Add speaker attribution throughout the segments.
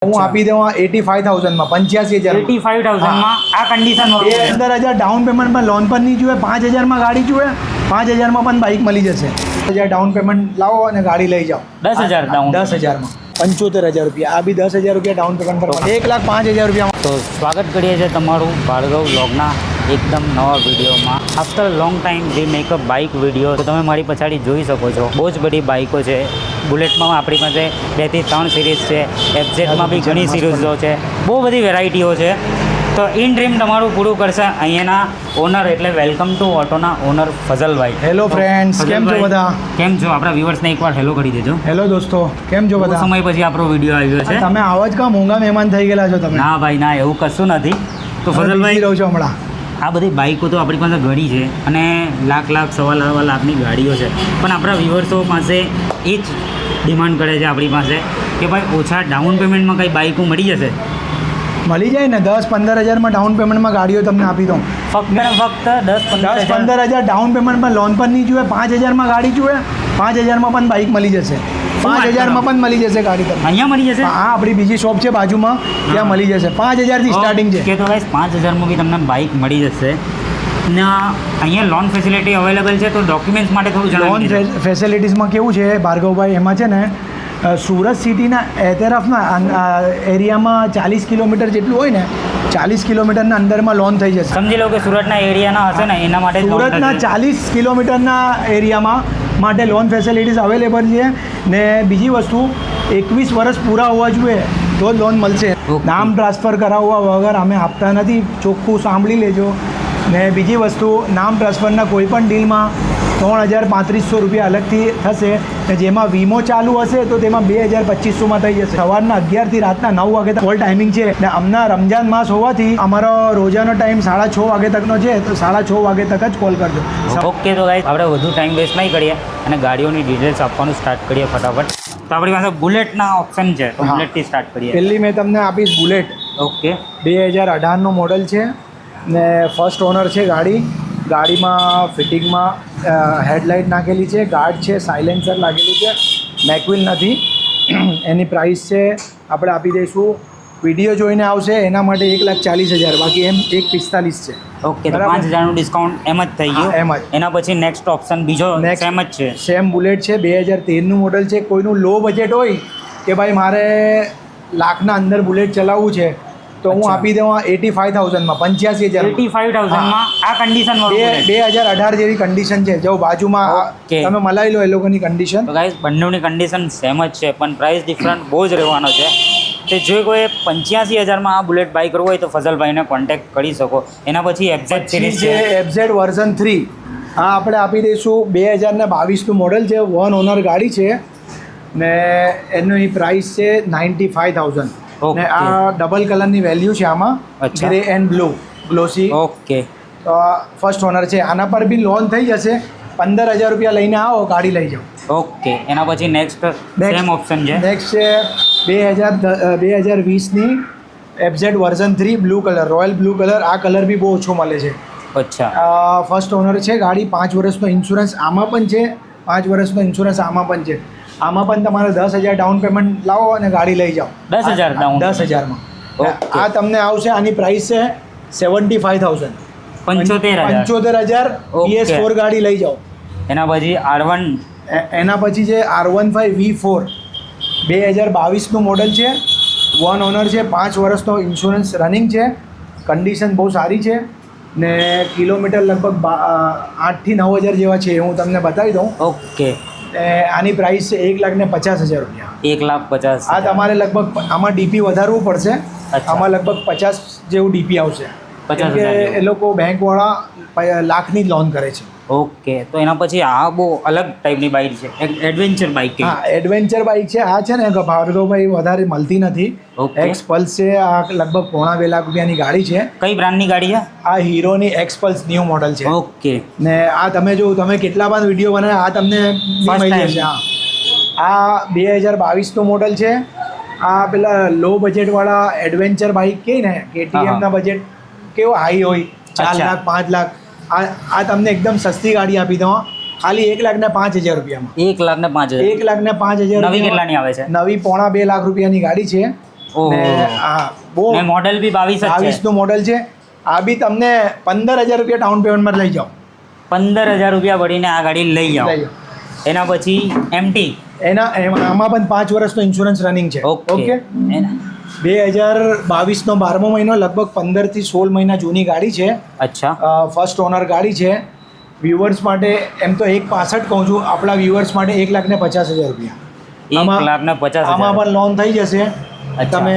Speaker 1: હું આપી દઉં 85,000 માં 85,000
Speaker 2: 85,000 માં આ કન્ડિશન
Speaker 1: 15,000 ડાઉન પેમેન્ટમાં લોન પર નહીં જોઈએ, 5,000 માં ગાડી જોઈએ, 5,000 માં પણ બાઇક મળી જશે. 10,000 ડાઉન પેમેન્ટ લાવો અને ગાડી લઈ જાઓ.
Speaker 2: 10,000 ડાઉન
Speaker 1: 10,000 માં 75,000 રૂપિયા. આ બી 10,000 રૂપિયા ડાઉન પેમેન્ટ પર 1,05,000 રૂપિયામાં.
Speaker 2: તો સ્વાગત કરીએ છીએ તમારું ભાર્ગવ વ્લોગના એકદમ નવા વિડીયોમાં. આફ્ટર લોંગ ટાઈમ જે મેકઅપ બાઇક વિડીયો તો તમે મારી પછાડી જોઈ શકો છો. બહુ જ બધી બાઇકો છે. બુલેટમાં આપણી પાસે 2 થી 3 સિરીઝ છે. એફઝેડમાં બી ઘણી સિરીઝો છે. બહુ બધી વેરાયટીઓ છે. તો ઇન ડ્રીમ તમારું પૂરું કરશે અહીંયાના ઓનર, એટલે વેલકમ ટુ ઓટોના ઓનર ફઝલભાઈ.
Speaker 1: હેલો ફ્રેન્ડ્સ, કેમ છો બધા?
Speaker 2: કેમ છો? આપણા વ્યુઅર્સને એકવાર હેલો કરી દેજો.
Speaker 1: હેલો દોસ્તો, કેમ છો બધા?
Speaker 2: સમય પછી આપણો વિડીયો આવ્યો છે.
Speaker 1: તમે આવા જ કા મોંઘા મહેમાન થઈ ગયેલા છો તમે?
Speaker 2: ના ભાઈ ના, એવું કશું નથી. તો ફઝલભાઈ
Speaker 1: રહો છો હમણાં.
Speaker 2: આ બધી બાઇકો તો આપણી પાસે ઘણી છે અને લાખ સવા લાખની ગાડીઓ છે, પણ આપણા વ્યુઅર્સો પાસે એ જ ડિમાન્ડ કરે છે આપણી પાસે કે ભાઈ ઓછા ડાઉન પેમેન્ટમાં કંઈ બાઇકો મળી જશે.
Speaker 1: મળી જાય ને 10-15,000 માં ડાઉન પેમેન્ટમાં ગાડીઓ તમને આપી દઉં.
Speaker 2: ફક્ત ને ફક્ત
Speaker 1: 10-15,000 ડાઉન પેમેન્ટમાં લોન પર નહીં જોઈએ, 5,000 માં ગાડી જોઈએ, 5,000 માં પણ બાઇક મળી જશે. 5,000 માં પણ મળી જશે ગાડી તમને.
Speaker 2: અહીંયા મળી જશે?
Speaker 1: હા, આપણી બીજી શોપ છે બાજુમાં, ત્યાં મળી જશે. 5,000 થી સ્ટાર્ટિંગ છે.
Speaker 2: કે તો ગાઈસ 5,000 માં બી તમને બાઇક મળી જશે. ને અહીંયા લોન ફેસિલિટી અવેલેબલ છે. તો ડોક્યુમેન્ટ્સ માટે થોડું જણાવો.
Speaker 1: લોન ફેસિલિટીઝમાં કેવું છે ભાર્ગવભાઈ, એમાં છે ને સુરત સિટીના એતરફના એરિયામાં 40 કિલોમીટર જેટલું હોય ને, 40 કિલોમીટરના અંદરમાં લોન થઈ જશે.
Speaker 2: સમજી લો કે સુરતના એરિયાના હશે ને, એના માટે
Speaker 1: સુરતના 40 કિલોમીટરના એરિયામાં માટે લોન ફેસિલિટીઝ અવેલેબલ છે. ને બીજી વસ્તુ, 21 વર્ષ પૂરા હોવા જોઈએ તો જ લોન મળશે. નામ ટ્રાન્સફર કરાવવા વગર અમે આપતા નથી, ચોખ્ખું સાંભળી લેજો. ને બીજી વસ્તુ, નામ ટ્રાન્સફરના કોઈ પણ ડીલમાં 3,300 રૂપિયા અલગથી થશે. ને જેમાં વીમો ચાલુ હશે તો તેમાં 2,250માં થઈ જશે. સવારના 11 થી રાતના 9 વાગે તક કોલ ટાઈમિંગ છે. ને હમણાં રમજાન માસ હોવાથી અમારો રોજાનો ટાઈમ 6:30 વાગે તકનો છે, તો 6:30 વાગે તક જ કોલ કરજો.
Speaker 2: ઓકે, તો ગાઈસ આપણે વધુ ટાઈમ વેસ્ટ નહીં કરીએ અને ગાડીઓની ડિટેલ્સ આપવાનું સ્ટાર્ટ કરીએ ફટાફટ. તો આપણી પાસે બુલેટના ઓપ્શન છે, તો બુલેટથી સ્ટાર્ટ કરીએ.
Speaker 1: પહેલી મેં તમને આપીશ બુલેટ.
Speaker 2: ઓકે,
Speaker 1: 2018નું મોડલ છે ને ફર્સ્ટ ઓનર છે ગાડી. ગાડીમાં ફિટિંગમાં હેડલાઇટ નાખેલી છે, ગાર્ડ છે, સાયલેન્સર લાગેલું છે, મેકવિલ નથી. એની પ્રાઇસ છે આપણે આપી દઈશું, વિડીયો જોઈને આવશે એના માટે 1,40,000, બાકી એમ 1,45 છે.
Speaker 2: ઓકે, તો 5,000નું ડિસ્કાઉન્ટ એમ જ થઈ ગયું.
Speaker 1: એમ જ.
Speaker 2: એના પછી નેક્સ્ટ ઓપ્શન બીજો સેમ જ છે.
Speaker 1: સેમ બુલેટ છે, 2013નું મોડલ છે. કોઈનું લો બજેટ હોય કે ભાઈ મારે લાખના અંદર બુલેટ ચલાવવું છે તો હું આપી દઉં 85,000 માં 85,000.
Speaker 2: 85,000 માં આ કન્ડિશન
Speaker 1: 2018 જેવી કન્ડિશન છે. જો બાજુમાં તમે મલાઈ લો એ લોકોની કન્ડિશન.
Speaker 2: તો ગાઈસ બંનેની કન્ડિશન સેમ જ છે, પણ પ્રાઇસ ડિફરન્ટ બહુ જ રહેવાનો છે. તે જો કોઈ 85,000 માં આ બુલેટ બાય કરવું હોય તો ફઝલભાઈને કોન્ટેક્ટ કરી શકો. એના પછી એફઝેડ સિરીઝ છે,
Speaker 1: એફઝેડ વર્ઝન 3. આ આપણે આપી દઈશું 2022નું મોડલ છે, 1 ઓનર ગાડી છે ને એની પ્રાઇસ છે 95,000. ને આ ડબલ કલરની વેલ્યુ છે આમાં, grey and blue glossy.
Speaker 2: Okay,
Speaker 1: તો ફર્સ્ટ ઓનર છે. આના પર બી લોન થઈ જશે. 15,000 રૂપિયા લઈને આવો, ગાડી લઈ જાઓ.
Speaker 2: ઓકે, એના પછી નેક્સ્ટ સેમ ઓપ્શન છે.
Speaker 1: નેક્સ્ટ છે 2020ની FZ version 3 blue colour, royal blue colour. આ કલર બી બહુ ઓછો મળે છે.
Speaker 2: અચ્છા,
Speaker 1: ફર્સ્ટ ઓનર છે ગાડી. 5 વર્ષનો ઇન્સ્યોરન્સ આમાં પણ છે, 5 વર્ષનો ઇન્સ્યોરન્સ આમાં પણ છે. આમાં પણ તમારે 10,000 ડાઉન પેમેન્ટ લાવો અને ગાડી લઈ જાઓ.
Speaker 2: 10,000 ડાઉન?
Speaker 1: 10,000માં. આ તમને આવશે. આની પ્રાઇસ છે 75,000. 75,000 PS4 ગાડી લઈ જાઓ.
Speaker 2: એના પછી R1.
Speaker 1: એના પછી છે R15 V4, 2022નું મોડલ છે, 1 ઓનર છે, 5 વર્ષનો ઇન્સ્યોરન્સ રનિંગ છે, કન્ડિશન બહુ સારી છે ને કિલોમીટર લગભગ 8,000 થી 9,000 જેવા છે, હું તમને બતાવી દઉં.
Speaker 2: ઓકે,
Speaker 1: આની પ્રાઇસ છે 1,50,000 રૂપિયા.
Speaker 2: 1,50,000.
Speaker 1: આ તમારે લગભગ આમાં ડીપી વધારવું પડશે. આમાં લગભગ 50 જેવું ડીપી આવશે.
Speaker 2: 50,000
Speaker 1: એ લોકો બેંકવાળા લાખની લોન કરે છે.
Speaker 2: ઓકે, તો એના પછી આ બહુ અલગ ટાઈપની બાઇક છે, એડવેન્ચર બાઇક.
Speaker 1: હા, એડવેન્ચર બાઇક છે. આ છે ને ભાર્ગવભાઈ વધારે મળતી નથી. એક્સ પલ્સ છે. આ લગભગ 2.5 લાખ રૂપિયાની ગાડી છે.
Speaker 2: કઈ બ્રાન્ડની ગાડી છે?
Speaker 1: આ હીરોની એક્સ પલ્સ ન્યૂ મોડલ છે.
Speaker 2: ઓકે,
Speaker 1: ને આ તમે જો તમે કેટલા પણ વિડીયો બનાવ્યા, આ તમને મળી જશે. હા, આ 2022નું મોડલ છે. આ પેલા લો બજેટવાળા એડવેન્ચર બાઇક કહે ને, KTMના બજેટ કેવો હાઈ હોય, 4 લાખ 5 લાખ. આ તમને એકદમ સસ્તી ગાડી આપી દઉં, ખાલી 1,05,000 રૂપિયામાં.
Speaker 2: 1,05,000.
Speaker 1: 1,05,000.
Speaker 2: નવી કેટલાની આવે છે?
Speaker 1: નવી 1.5-2 લાખ રૂપિયાની ગાડી છે.
Speaker 2: ઓહો.
Speaker 1: ને હા બહુ
Speaker 2: ને મોડેલ બી 22 જ છે.
Speaker 1: 22નું મોડલ છે. આ બી તમને 15,000 રૂપિયા ડાઉન પેમેન્ટમાં લઈ જાઓ.
Speaker 2: 15,000 રૂપિયા ભરીને આ ગાડી લઈ જાઓ.
Speaker 1: લઈ જાઓ.
Speaker 2: એના પછી MT.
Speaker 1: આમાં પણ 5 વર્ષનો ઇન્સ્યોરન્સ રનિંગ છે.
Speaker 2: ઓકે.
Speaker 1: 2022નો 12મો મહિનો, લગભગ 15 થી 16 મહિના જૂની ગાડી છે.
Speaker 2: અચ્છા.
Speaker 1: ફર્સ્ટ ઓનર ગાડી છે. વ્યુઅર્સ માટે એમ તો 1,65 કહું છું, આપણા વ્યુઅર્સ માટે 1,50,000 રૂપિયા.
Speaker 2: 1,50,000.
Speaker 1: આમાં પણ લોન થઈ જશે.
Speaker 2: અચ્છા.
Speaker 1: તમે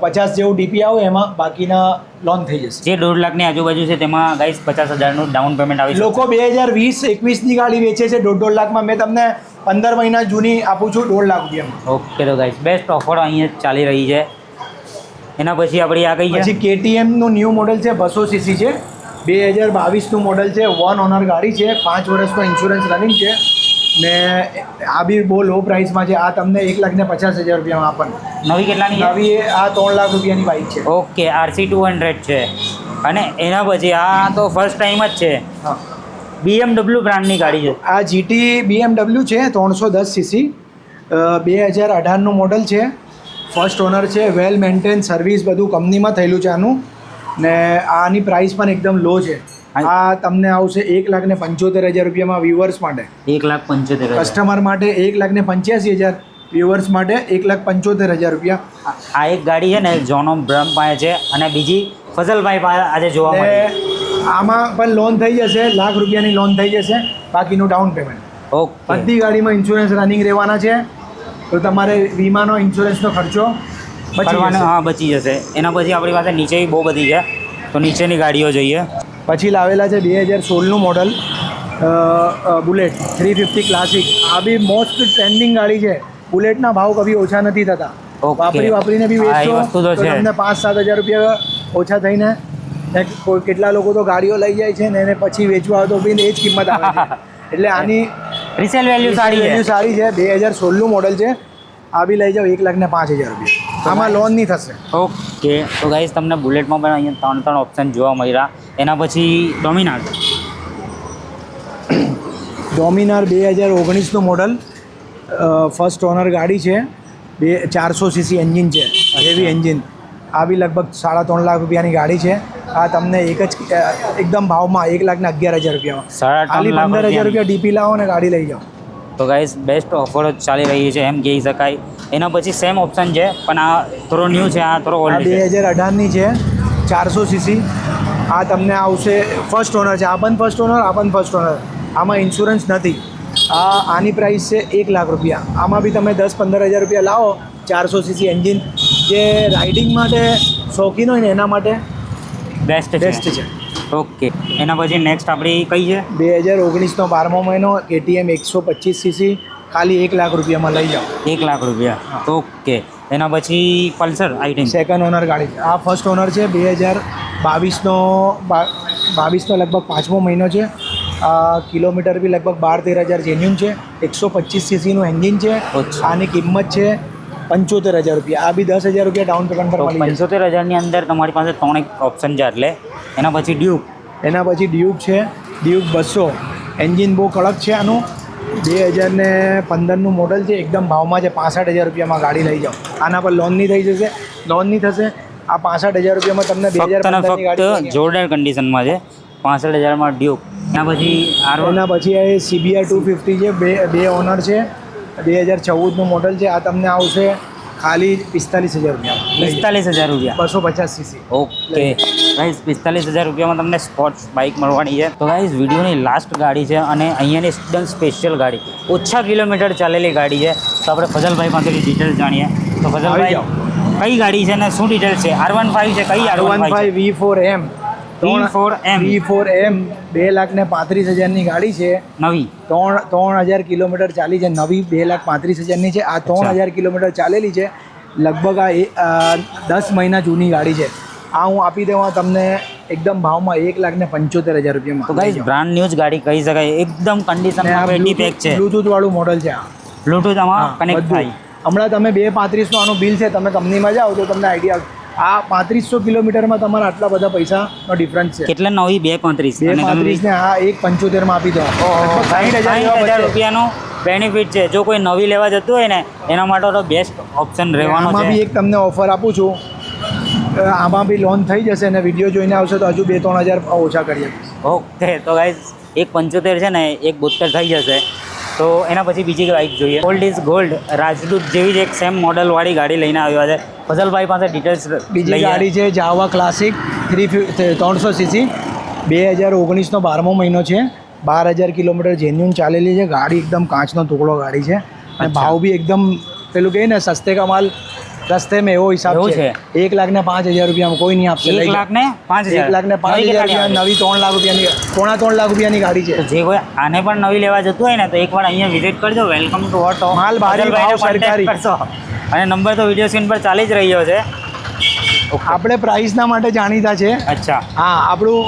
Speaker 1: 50 જેવું ડીપી આવે એમાં બાકીના લોન થઈ જશે.
Speaker 2: જે 1.5 લાખની આજુબાજુ છે તેમાં ગાઈસ 50,000નું ડાઉન પેમેન્ટ આવી
Speaker 1: લોકો 2020-21ની ગાડી વેચે છે 1.5 લાખમાં. મેં તમને 15 મહિના જૂની આપું છું 1.5 લાખ રૂપિયામાં.
Speaker 2: ઓકે. તો ગાઈસ બેસ્ટ ઓફર અહીંયા ચાલી રહી છે. એના પછી આપણી આ કઈ છે?
Speaker 1: પછી KTMનું ન્યૂ મોડલ છે, 200 cc છે, 2022નું મોડલ છે, 1 ઓનર ગાડી છે, 5 વર્ષનો ઇન્સ્યોરન્સ રનિંગ છે ને આ બી બહુ લો પ્રાઇસમાં છે. આ તમને 1,50,000 રૂપિયામાં આપણને
Speaker 2: નવી કેટલાની છે?
Speaker 1: નવી આ 3 લાખ રૂપિયાની બાઇક છે.
Speaker 2: ઓકે. RC 200 છે. અને એના પછી આ તો ફર્સ્ટ ટાઈમ જ છે.
Speaker 1: હા,
Speaker 2: BMW બ્રાન્ડની ગાડી છે.
Speaker 1: આ GT BMW છે, 310 cc, 2018નું મોડલ છે, ફર્સ્ટ ઓનર છે, વેલ મેન્ટેન, સર્વિસ બધું કંપનીમાં થયેલું છે આનું. ને આની પ્રાઇસ પણ એકદમ લો છે. આ તમને આવશે 1,75,000 રૂપિયામાં વ્યુઅર્સ માટે.
Speaker 2: 1,75,000.
Speaker 1: કસ્ટમર માટે 1,85,000, વ્યુઅર્સ માટે 1,75,000 રૂપિયા.
Speaker 2: આ એક ગાડી છે ને જોનો બ્રમ પાસે છે અને બીજી ફઝલભાઈ પાસે આજે જોવા
Speaker 1: ને
Speaker 2: મળી.
Speaker 1: આમાં પણ લોન થઈ જશે, 1 લાખ રૂપિયાની લોન થઈ જશે, બાકીનું ડાઉન પેમેન્ટ.
Speaker 2: ઓકે.
Speaker 1: બધી ગાડીમાં ઇન્સ્યોરન્સ રનિંગ રહેવાના છે, તો તમારે વીમાનો ઇન્સ્યોરન્સનો ખર્ચો બચી
Speaker 2: કરવાનો
Speaker 1: જશે.
Speaker 2: હા બચી જશે. એના પછી આપણી પાસે નીચે બહુ બધી છે, તો નીચેની ગાડીઓ જોઈએ.
Speaker 1: પછી લાવેલા છે 2016નું મોડલ બુલેટ 350 ક્લાસિક. આ બી મોસ્ટ ટ્રેન્ડિંગ ગાડી છે. બુલેટના ભાવ કભી ઓછા નથી થતા.
Speaker 2: ઓકે.
Speaker 1: વાપરીને બી
Speaker 2: હા, એ
Speaker 1: વેચશો
Speaker 2: વસ્તુ તો
Speaker 1: તો
Speaker 2: છે.
Speaker 1: તમને 5-7 હજાર રૂપિયા ઓછા થઈને ને કેટલા લોકો તો ગાડીઓ લઈ જાય છે ને એને પછી વેચવા આવે તો બી એ જ કિંમત આવે છે. એટલે આની
Speaker 2: રિસેલ વેલ્યુ સારી
Speaker 1: વેલ્યુ
Speaker 2: છે.
Speaker 1: સારી છે. 2016નું મોડલ છે. આ બી લઈ જાઓ 1,05,000 રૂપિયા. આમાં લોન નહીં થશે.
Speaker 2: ઓકે. તો ગાઈસ તમને બુલેટમાં પણ અહીંયા 3 ઓપ્શન જોવા મળ્યા. એના પછી ડોમિનાર.
Speaker 1: ડોમિનાર 2019નું મોડલ, ફર્સ્ટ ઓનર ગાડી છે, 400 cc એન્જિન છે, હેવી એન્જિન. આ બી લગભગ 3.5 લાખ રૂપિયાની ગાડી છે. આ તમને એક જ એકદમ ભાવમાં 1,11,000 રૂપિયામાં.
Speaker 2: 3.5
Speaker 1: ખાલી
Speaker 2: લાખ
Speaker 1: 15,000 રૂપિયા ડીપી લાવો ને ગાડી લઈ જાઓ.
Speaker 2: તો ગાઈસ બેસ્ટ ઓફર જ ચાલી રહી છે એમ કહી શકાય. એના પછી સેમ ઓપ્શન છે પણ આ થોડો ન્યૂ છે, આ થોડો
Speaker 1: આ
Speaker 2: ઓલ્ડ છે.
Speaker 1: 2018ની છે, 400 cc. આ તમને આવશે ફર્સ્ટ ઓનર છે. આ પણ ફર્સ્ટ ઓનર, આ પણ ફર્સ્ટ ઓનર. આમાં ઇન્સ્યોરન્સ નથી. આની પ્રાઇસ છે 1 લાખ રૂપિયા. આમાં બી તમે 10-15,000 રૂપિયા લાવો. 400 cc એન્જિન, જે રાઇડિંગ માટે શોખીન હોય ને એના માટે
Speaker 2: બેસ્ટ
Speaker 1: બેસ્ટ
Speaker 2: છે.
Speaker 1: છે.
Speaker 2: ઓકે. એના પછી નેક્સ્ટ આપણી કઈ છે?
Speaker 1: 2019નો 12મો મહિનો, KTM 125 cc, ખાલી 1 લાખ રૂપિયામાં લઈ જાઓ.
Speaker 2: 1 લાખ રૂપિયા. ઓકે. એના પછી પલ્સર i10.
Speaker 1: સેકન્ડ ઓનર ગાડી છે. આ ફર્સ્ટ ઓનર છે. 2022નો લગભગ 5મો મહિનો છે. કિલોમીટર બી લગભગ 12-13 હજાર જેન્યુન છે. 125 સીસીનું એન્જિન છે.
Speaker 2: અચ્છા.
Speaker 1: આની કિંમત છે 75,000 રૂપિયા. આ બી 10,000 રૂપિયા ડાઉન પેમેન્ટ પર
Speaker 2: તો
Speaker 1: મળી જશે.
Speaker 2: 75,000ની અંદર તમારી પાસે 3 ઓપ્શન છે. એટલે એના પછી ડ્યુક.
Speaker 1: એના પછી ડ્યુક છે, ડ્યુક 200. એન્જિન બહુ કડક છે આનું. 2015નું મોડલ છે. એકદમ ભાવમાં છે. 65,000 રૂપિયામાં ગાડી લઈ જાઓ. આના પર લોન નહીં થઈ જશે, લોન નહીં થશે. આ 65,000 રૂપિયામાં તમને
Speaker 2: ફક્ત અને
Speaker 1: 2015ની ગાડી
Speaker 2: ફક્ત જોરદાર કન્ડિશનમાં છે. 65,000માં ડ્યુક. એના પછી
Speaker 1: એના પછી આ CBR 250 છે, બે ઓનર છે, 2014નું મોડલ છે. આ તમને આવશે ખાલી 45,000 રૂપિયા.
Speaker 2: 45,000 રૂપિયા.
Speaker 1: 250 cc.
Speaker 2: ઓકે ગાઈઝ, 45,000 રૂપિયામાં તમને સ્પોર્ટ્સ બાઇક મળવાની છે. તો ગાઈઝ વિડીયોની લાસ્ટ ગાડી છે અને અહીંયાની એકદમ સ્પેશિયલ ગાડી, ઓછા કિલોમીટર ચાલેલી ગાડી છે. તો આપણે ફઝલભાઈ પાસેથી ડિટેલ્સ જાણીએ. તો ફઝલભાઈ, કઈ ગાડી છે ને શું ડિટેલ્સ છે? R15 છે, કઈ R15
Speaker 1: V4M.
Speaker 2: V4M.
Speaker 1: V4M 2,35,000ની ગાડી છે.
Speaker 2: નવી
Speaker 1: 3,000 કિલોમીટર ચાલી છે. નવી 2,35,000ની છે. આ 3,000 કિલોમીટર ચાલેલી છે. લગભગ આ 10 મહિના જૂની ગાડી છે. આ હું આપી દેવા તમને એકદમ ભાવમાં 1,75,000 રૂપિયામાં.
Speaker 2: તો ગાઈઝ બ્રાન્ડ ન્યૂ જ ગાડી કહી શકાય. એકદમ કન્ડિશનમાં પેટી પેક છે.
Speaker 1: બ્લૂટૂથ વાળું મોડલ છે આ.
Speaker 2: બ્લૂટૂથ આમાં કનેક્ટ
Speaker 1: બધું.
Speaker 2: થાય.
Speaker 1: હમણાં તમે 2,35,000નું આનું બિલ છે, તમે કંપનીમાં જાઓ તો તમને આઈડિયા આવશે. આ 3,500 કિલોમીટરમાં તમારા આટલા બધા પૈસાનો ડિફરન્સ છે.
Speaker 2: કેટલા નવી? 235.
Speaker 1: 2,35,000 ને આ 1,75,000માં આપી દો. 60,000
Speaker 2: રૂપિયાનો બેનિફિટ છે. જો કોઈ નવી લેવા જતું હોય ને એના માટે તો બેસ્ટ ઓપ્શન રહેવાનો
Speaker 1: આમાં બી
Speaker 2: છે.
Speaker 1: એક તમને ઓફર આપું છું, આમાં બી લોન થઈ જશે અને વિડીયો જોઈને આવશે તો હજુ 2-3 હજાર ઓછા કરીએ.
Speaker 2: ઓકે તો ગાઈઝ 175 છે ને 172 થઈ જશે. તો એના પછી બીજી બાઇક જોઈએ. ઓલ્ડ ઇઝ ગોલ્ડ રાજદૂત જેવી જ એક સેમ મોડલવાળી ગાડી લઈને આવ્યા છે. ફઝલભાઈ પાસે ડિટેલ્સ
Speaker 1: બીજી ગાડી છે જાવા ક્લાસિક 300 સીસી, 2019નો 12મો મહિનો છે, 12,000 કિલોમીટર જેન્યુન ચાલેલી છે. ગાડી એકદમ કાચનો ટુકડો ગાડી છે અને ભાવ બી એકદમ પેલું કહે ને સસ્તે કા માલ રસ્તે મેં એવો હિસાબ
Speaker 2: એવું
Speaker 1: છે. 1,05,000 રૂપિયામાં કોઈ નહીં આપશે.
Speaker 2: 1,05,000
Speaker 1: 1,05,000 નવી 3 લાખ રૂપિયાની, 3.5 લાખ રૂપિયાની ગાડી છે.
Speaker 2: તો જે કોઈ આને પણ નવી લેવા જતું હોય ને તો એકવાર અહીંયા વિઝિટ કરજો. Welcome to auto.
Speaker 1: માલ ભારી, ભાવ સરકારી.
Speaker 2: અને નંબર તો વિડીયો સ્ક્રીન પર ચાલી જ રહ્યો છે.
Speaker 1: આપણે પ્રાઇસના માટે જાણીતા છે.
Speaker 2: અચ્છા,
Speaker 1: હા, આપણું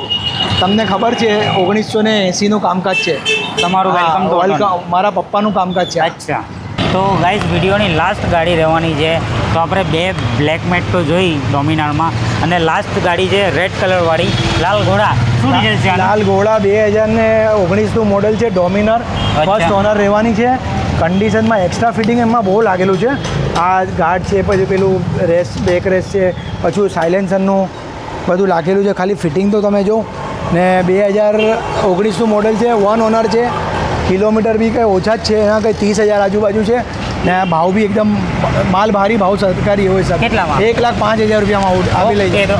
Speaker 1: તમને ખબર છે 1980નું કામકાજ છે.
Speaker 2: તમારું વેલકમ ટુ ઓટો.
Speaker 1: મારા પપ્પાનું કામકાજ છે.
Speaker 2: અચ્છા, તો ગાઈઝ વિડીયોની લાસ્ટ ગાડી રહેવાની છે. તો આપણે 2 બ્લેક મેટ તો જોઈ ડોમિનારમાં, અને લાસ્ટ ગાડી છે રેડ કલરવાળી લાલ ઘોડા. શું ડિટેલ છે આની?
Speaker 1: લાલ ઘોડા 2019નું મોડલ છે, ડોમિનર ફર્સ્ટ ઓનર રહેવાની છે. કન્ડિશનમાં એક્સ્ટ્રા ફિટિંગ એમાં બહુ લાગેલું છે. આ ગાર્ડ છે, પછી પેલું રેસ બેક રેસ છે, પછી સાયલેન્સરનું બધું લાગેલું છે. ખાલી ફિટિંગ તો તમે જો ને 2019નું મોડલ છે, 1 ઓનર છે. કિલોમીટર બી કંઈ ઓછા જ છે, એના કંઈ 30,000 આજુબાજુ છે ને ભાવ બી એકદમ માલ ભારી, ભાવ સરકારી હોય સર.
Speaker 2: કેટલામાં?
Speaker 1: 1,05,000 રૂપિયામાં આપી લઈ
Speaker 2: Okay, તો